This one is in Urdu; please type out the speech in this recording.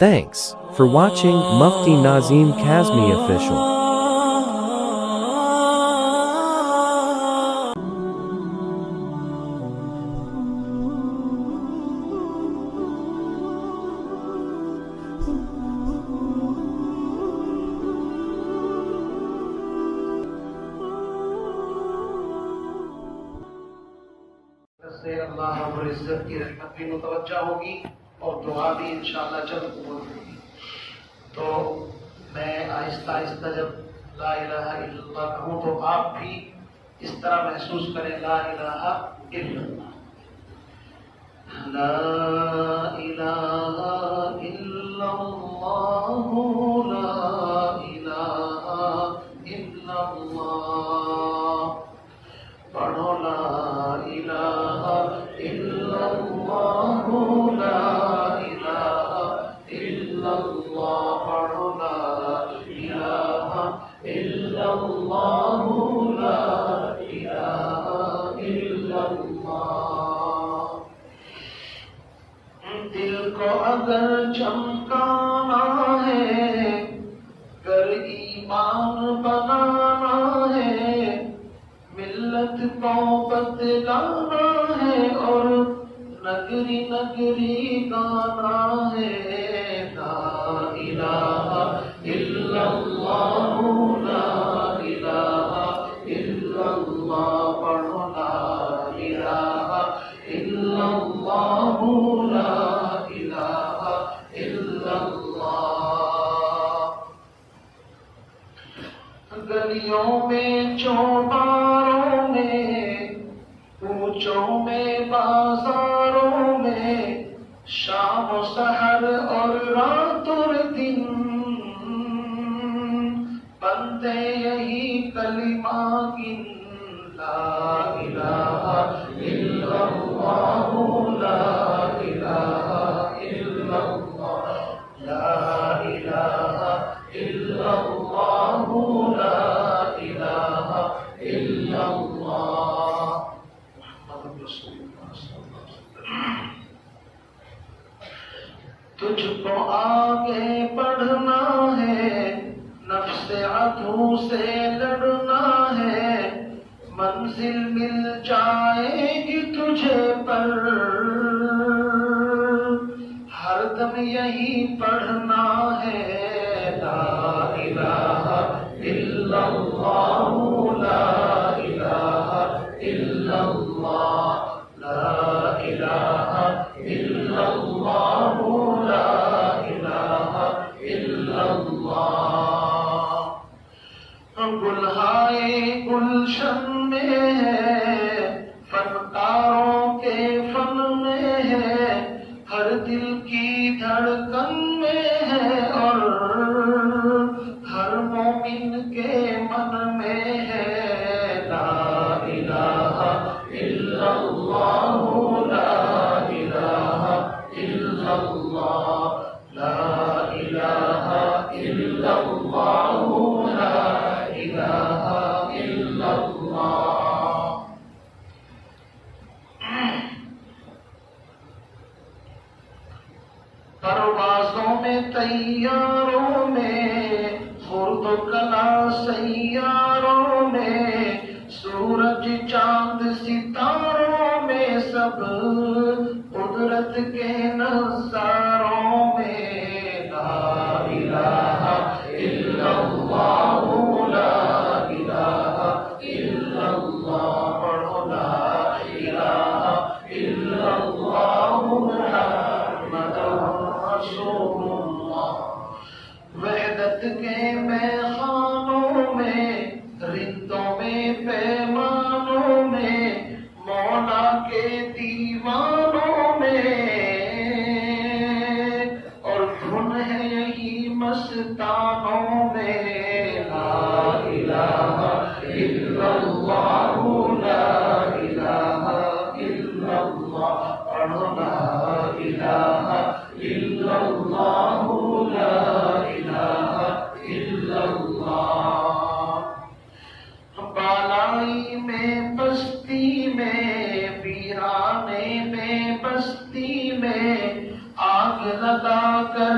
Thanks for watching Mufti Nazim Kazmi Official. سے اللہ رب العزت کی رحمت بھی متوجہ ہوگی اور دعا بھی انشاءاللہ جلد قبول ہوگی. تو میں آہستہ آہستہ جب لا الہ الا اللہ کہوں تو آپ بھی اس طرح محسوس کریں لا الہ الا اللہ. لا الہ الا اللہ لا الہ الا اللہ. پڑھو لا الہ الا اللہ لا الہ الا اللہ. پڑھو لا الہ الا اللہ لا الہ الا اللہ. دل کو اگر چمکانا ہے گر ایمان بنانا ہے ملت کو بتلانا ہے اور نگری نگری گانا ہے. لا الہ الا اللہ لا الہ الا اللہ. پڑھو لا الہ الا اللہ لا الہ الا اللہ. گلیوں میں چوباروں میں کوچوں میں بازاروں میں شام و سحر اور رات اور دن بنتے یہی کلمہ گن. لا الہ الا اللہ لا الہ الا اللہ. لا الہ الا اللہ لا الہ الا اللہ. محمد رسول اللہ صلی اللہ علیہ وسلم. تجھ کو آگے بڑھنا ہے نفس عدو سے لڑنا ہے منزل مل جائے گی تجھے پر ہر دم یہی پڑھنا ہے. لا الہ الا اللہ لا الہ الا اللہ. لا الہ الا اللہ لا الہ الا اللہ. گلہائے گلشن میں ہے فنکاروں کے فن میں ہے ہر دل کی دھڑکن میں ہے اور ہر مومن کے من میں ہے. لا الہ الا اللہ لا الہ الا اللہ. لا الہ الا اللہ لا الہ الا اللہ. پروازوں میں طیاروں میں خرد و کلا سیاروں میں سورج چاند ستاروں میں سب قدرت کے نظاروں میں. لا الہ الا اللہ لا الہ الا اللہ. پڑھو لا الہ الا اللہ محمد رسول اللہ. وحدت کے میخانوں میں رندوں میں پیمانوں میں مولا کے دیوانوں میں اور دھن ہے یہی مستانوں میں. لا الہ الا اللہ لا الہ الا اللہ. پڑھو لا الہ الا اللہ لا الہ الا اللہ. بالائی میں بستی میں ویرانے میں بستی میں آگ لگا کر